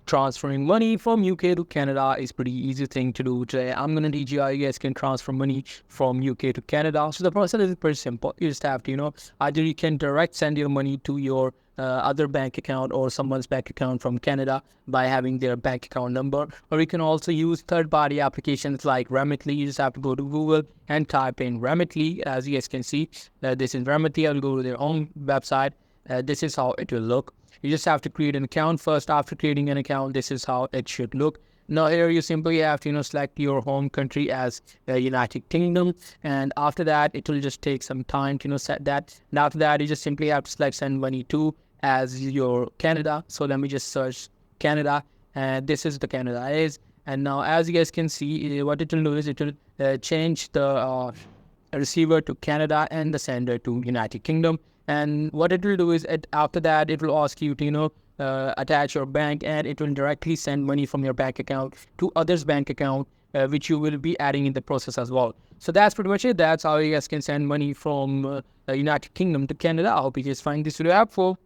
transferring money from UK to Canada is pretty easy thing to do. Today I'm going to teach you how you guys can transfer money from UK to Canada. So the process is pretty simple. You just have to, either you can direct send your money to your other bank account or someone's bank account from Canada by having their bank account number, or you can also use third-party applications like Remitly. You just have to go to Google and type in Remitly. As you guys can see, this is Remitly. I'll go to their own website. This is how it will look. You just have to create an account first. After creating an account, this is how it should look. Now here you simply have to select your home country as United Kingdom, and after that it will just take some time to set that. And after that you just simply have to select send money to as your Canada. So let me just search Canada, and this is the Canada is. And now as you guys can see, what it will do is it will change the receiver to Canada and the sender to United Kingdom. And what it will do is after that it will ask you to attach your bank, and it will directly send money from your bank account to others' bank account, which you will be adding in the process as well. So that's pretty much it. That's how you guys can send money from United Kingdom to Canada. I hope you guys find this video helpful.